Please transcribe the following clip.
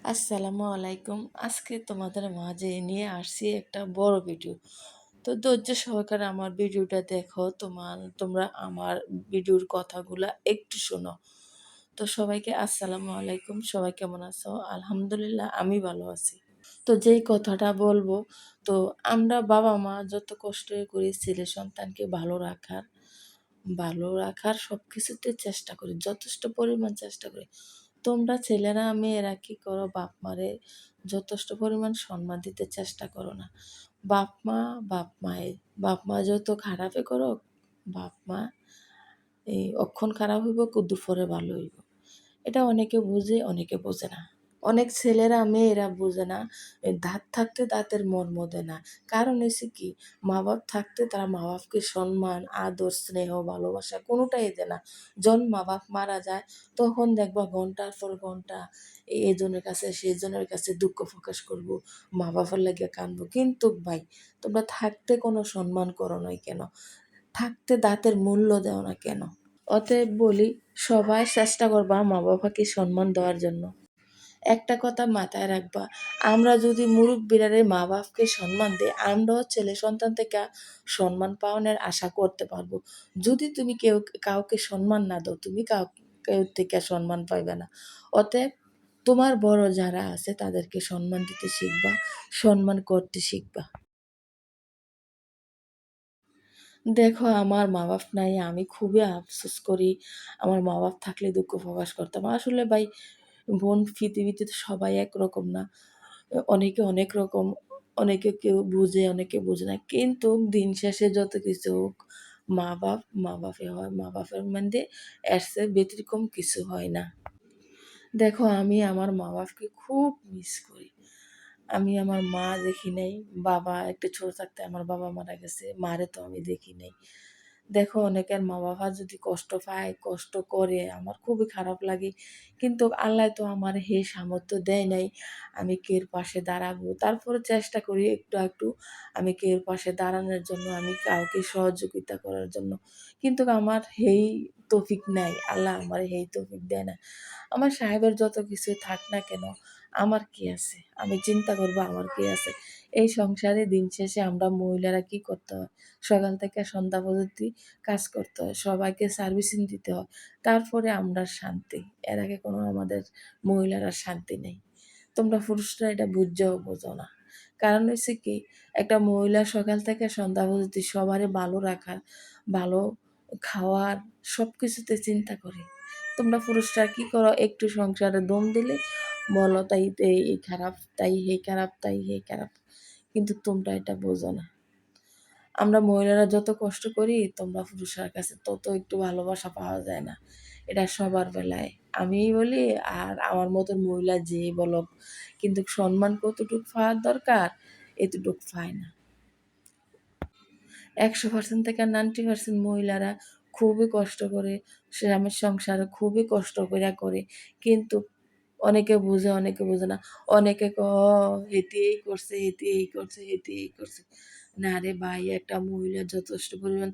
আসসালামু আলাইকুম। আজকে তোমাদের মাঝে নিয়ে আসছি একটা বড় ভিডিও। তো ধৈর্য সহকারে আমার ভিডিওটা দেখো। তোমরা আমার ভিডিওর কথাগুলা একটু শোনো। তো সবাইকে আসসালামু আলাইকুম। সবাই কেমন আছো? আলহামদুলিল্লাহ আমি ভালো আছি। তো যেই কথাটা বলবো, তো আমরা বাবা-মা যত কষ্টই করি ছেলে সন্তানকে ভালো রাখার সবকিছুতে চেষ্টা করি। যথেষ্ট পরিমাণ চেষ্টা করি। তোমরা ছেলেরা মেয়েরা কি করো বাপ-মারে যথেষ্ট পরিমাণ সম্মান দিতে চেষ্টা করো না। বাপ-মা, বাপ-মায়ের। বাপ-মা যত খারাপে করুক, বাপ-মা অক্ষণ খারাপ হইব, দুপুরে ভালো হইব। এটা অনেকে বুঝে, অনেকে বোঝে না। অনেক ছেলেরা মেয়েরা বোঝে না। দাঁত থাকতে দাঁতের মর্ম দেয় না। কারণ হইছে কি, মা-বাপ থাকতে তারা মা-বাপকে সম্মান, আদর, স্নেহ, ভালোবাসা কোনোটাই দেয় না। যখন মা-বাপ মারা যায় তখন দেখবা ঘন্টার পর ঘন্টা এজনের কাছে সেজনের কাছে দুঃখ প্রকাশ করব, মা-বাপের লাগে কাঁদবো। কিন্তু ভাই, তোমরা থাকতে কোনো সম্মান করো নাই কেন? থাকতে দাঁতের মূল্য দেও না কেন? অতএব বলি, সবাই চেষ্টা করবা মা-বাবাকে সম্মান দেওয়ার জন্য। একটা কথা মাথায় রাখবা, আমরা যদি মুরুব্বিরারে মা-বাপকে সম্মান দেই, আমরাও ছেলে সন্তান থেকে সম্মান পাওনের আশা করতে পারবো। যদি তুমি কাউকে সম্মান না দাও, তুমি কেউ থেকে সম্মান পাইবে না। অতএব তোমার বড় যারা আছে তাদেরকে সম্মান দিতে শিখবা, সম্মান করতে শিখবা। দেখো, আমার মা-বাপ নাই, আমি খুবই আফসোস করি। আমার মা-বাপ থাকলে দুঃখ প্রকাশ করতাম। আসলে ভাই, বোন, পৃথিবীতে তো সবাই একরকম না। অনেকে অনেক রকম, অনেকে কেউ বুঝে, অনেকে বুঝে না। কিন্তু দিন শেষে যত কিছু হোক, মা-বাপ মা-বাপই হয়। মা-বাপের মধ্যে এর চেয়ে ব্যতিক্রম কিছু হয় না। দেখো, আমি আমার মা-বাপকে খুব মিস করি। আমি আমার মা দেখি নাই। বাবা একটু ছোট থাকতে আমার বাবা মারা গেছে। মারে তো আমি দেখি নাই। দেখো, অনেকের মা-বাবা যদি কষ্ট পায়, কষ্ট করে, আমার খুবই খারাপ লাগে। কিন্তু আল্লাহ তো আমার সেই সামর্থ্য দেয় নাই আমি কের পাশে দাঁড়াবো। তারপরে চেষ্টা করি একটু আমি কের পাশে দাঁড়ানোর জন্য, আমি কাউকে সহযোগিতা করার জন্য। কিন্তু আমার সেই তৌফিক নাই। আল্লাহ আমার সেই তৌফিক দেয় না। আমার সাহেবের যত কিছুই থাক না কেন, আমার কি আছে? আমি চিন্তা করব আমার কি আছে? এই সংসারে দিন শেষে আমরা মহিলারা কি করতে হয়? সকাল থেকে সন্ধ্যা পর্যন্ত কাজ করতে হয়। সবাইকে সার্ভিসিং দিতে হয়। তারপরে আমরা শান্তি। এর আগে কোনো আমাদের মহিলারা শান্তি নেই। তোমরা পুরুষরা এটা বুঝেও বোঝো না। কারণ হইছে কি, একটা মহিলা সকাল থেকে সন্ধ্যা পর্যন্ত সবারে ভালো রাখার, ভালো খাওয়ার সবকিছুতে চিন্তা করে। তোমরা পুরুষরা কি করো? একটু সংসারে দম দিলে বলো তাই এই খারাপ, তাই এই খারাপ, তাই এই খারাপ। কিন্তু তোমরা এটা বোঝো না। আমরা মহিলারা যত কষ্ট করি, তোমরা পুরুষের কাছে তত একটু ভালোবাসা পাওয়া যায় না। এটা সবার বেলায়। আমিই বলি আর আমার মতন মহিলা যেই বলুক, কিন্তু সম্মান কতটুক পাওয়ার দরকার, এতটুক পায় না। ১০০% থেকে 90% মহিলারা খুবই কষ্ট করে, স্বামীর সংসারে খুবই কষ্ট কইরা করে। কিন্তু অনেকে বুঝে, অনেকে বুঝে না। অনেকে হেতি এই করছে, হেতি এই করছে, হেতি এই করছে। না রে ভাই, একটা মহিলা যথেষ্ট পরিমাণ